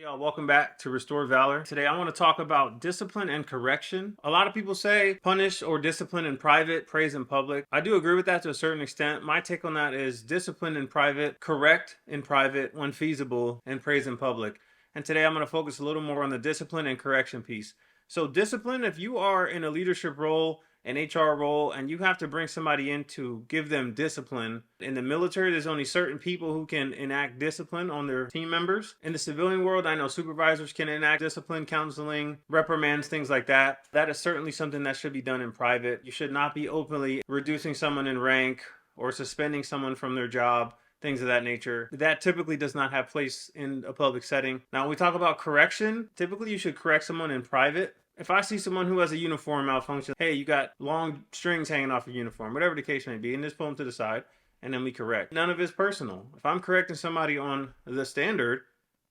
Y'all, welcome back to Restore Valor. Today I want to talk about discipline and correction. A lot of people say punish or discipline in private, praise in public. I do agree with that to a certain extent. My take on that is discipline in private, correct in private when feasible, and praise in public. And today I'm going to focus a little more on the discipline and correction piece. So discipline, if you are in a leadership role, an HR role, and you have to bring somebody in to give them discipline. In the military, there's only certain people who can enact discipline on their team members. In the civilian world, I know supervisors can enact discipline, counseling, reprimands, things like that. That is certainly something that should be done in private. You should not be openly reducing someone in rank or suspending someone from their job, things of that nature. That typically does not have place in a public setting. Now, when we talk about correction, typically you should correct someone in private. If I see someone who has a uniform malfunction, hey, you got long strings hanging off your uniform, whatever the case may be, and just pull them to the side, and then we correct. None of it's personal. If I'm correcting somebody on the standard,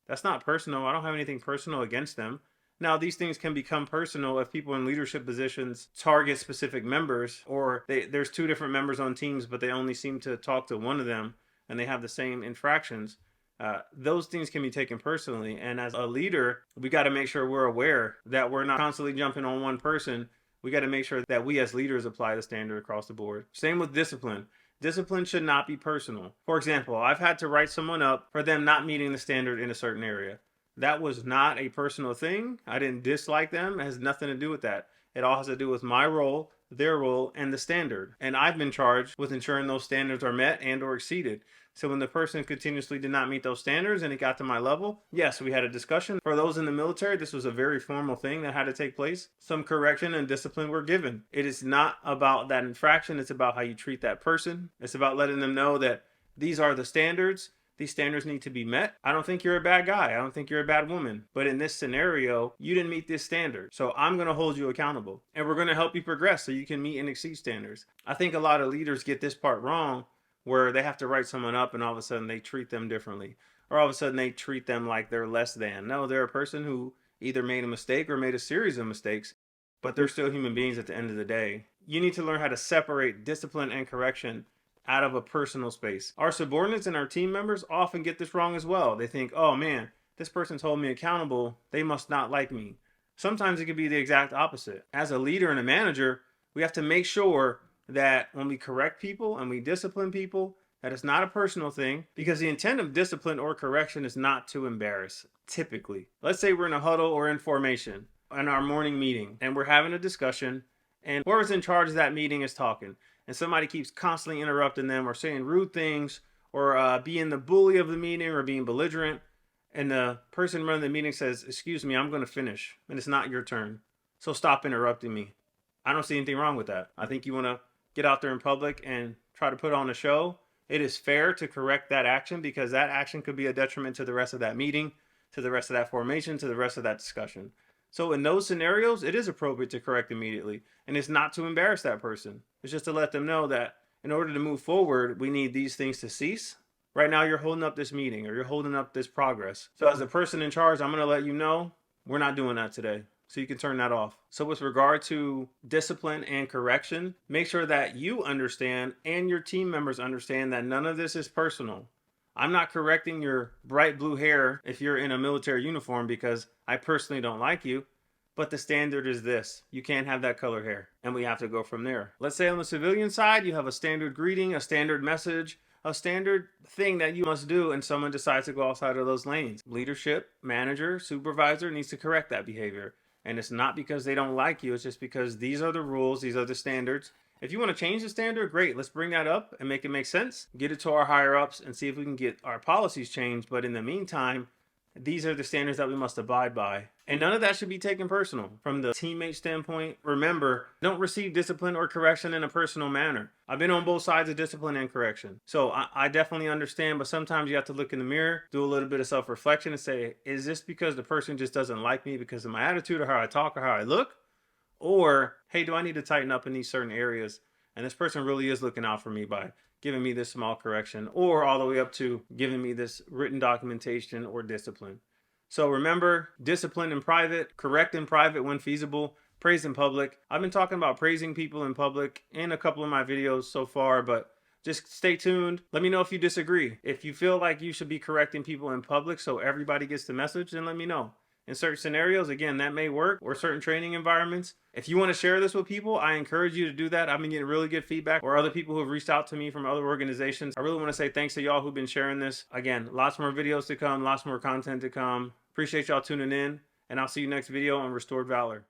that's not personal. I don't have anything personal against them. Now, these things can become personal if people in leadership positions target specific members, or there's two different members on teams, but they only seem to talk to one of them, and they have the same infractions. Those things can be taken personally. And as a leader, we got to make sure we're aware that we're not constantly jumping on one person. We got to make sure that we as leaders apply the standard across the board. Same with discipline. Discipline should not be personal. For example, I've had to write someone up for them not meeting the standard in a certain area. That was not a personal thing. I didn't dislike them. It has nothing to do with that. It all has to do with my role, their role, and the standard. And I've been charged with ensuring those standards are met and or exceeded. So when the person continuously did not meet those standards and it got to my level, yes, we had a discussion. For those in the military, this was a very formal thing that had to take place. Some correction and discipline were given. It is not about that infraction. It's about how you treat that person. It's about letting them know that these are the standards. These standards need to be met. I don't think you're a bad guy. I don't think you're a bad woman. But in this scenario, you didn't meet this standard. So I'm going to hold you accountable. And we're going to help you progress so you can meet and exceed standards. I think a lot of leaders get this part wrong, where they have to write someone up and all of a sudden they treat them differently. Or all of a sudden they treat them like they're less than. No, they're a person who either made a mistake or made a series of mistakes, but they're still human beings at the end of the day. You need to learn how to separate discipline and correction out of a personal space. Our subordinates and our team members often get this wrong as well. They think, oh man, this person's holding me accountable. They must not like me. Sometimes it could be the exact opposite. As a leader and a manager, we have to make sure that when we correct people and we discipline people, that it's not a personal thing, because the intent of discipline or correction is not to embarrass, typically. Let's say we're in a huddle or in formation in our morning meeting and we're having a discussion, and whoever's in charge of that meeting is talking, and somebody keeps constantly interrupting them or saying rude things or being the bully of the meeting or being belligerent, and the person running the meeting says, excuse me, I'm going to finish, and it's not your turn, so stop interrupting me. I don't see anything wrong with that. I think you want to get out there in public and try to put on a show. It is fair to correct that action, because that action could be a detriment to the rest of that meeting, to the rest of that formation, to the rest of that discussion. So in those scenarios, it is appropriate to correct immediately. And it's not to embarrass that person. It's just to let them know that in order to move forward, we need these things to cease. Right now, you're holding up this meeting or you're holding up this progress. So as a person in charge, I'm going to let you know we're not doing that today. So you can turn that off. So with regard to discipline and correction, make sure that you understand and your team members understand that none of this is personal. I'm not correcting your bright blue hair if you're in a military uniform because I personally don't like you, but the standard is this. You can't have that color hair, and we have to go from there. Let's say on the civilian side, you have a standard greeting, a standard message, a standard thing that you must do, and someone decides to go outside of those lanes. Leadership, manager, supervisor needs to correct that behavior. And it's not because they don't like you. It's just because these are the rules. These are the standards. If you want to change the standard, great. Let's bring that up and make it make sense. Get it to our higher ups and see if we can get our policies changed. But in the meantime, these are the standards that we must abide by. And none of that should be taken personal. From the teammate standpoint, remember, don't receive discipline or correction in a personal manner. I've been on both sides of discipline and correction. So I definitely understand, but sometimes you have to look in the mirror, do a little bit of self-reflection and say, is this because the person just doesn't like me because of my attitude or how I talk or how I look? Or, hey, do I need to tighten up in these certain areas? And this person really is looking out for me by giving me this small correction, or all the way up to giving me this written documentation or discipline. So remember, discipline in private, correct in private when feasible, praise in public. I've been talking about praising people in public in a couple of my videos so far, but Just stay tuned. Let me know if you disagree. If you feel like you should be correcting people in public so everybody gets the message, then let me know. In certain scenarios, again, that may work, or certain training environments. If you want to share this with people, I encourage you to do that. I've been getting really good feedback, or other people who have reached out to me from other organizations. I really want to say thanks to y'all who've been sharing this. Again, lots more videos to come, lots more content to come. Appreciate y'all tuning in, and I'll see you next video on Restored Valor.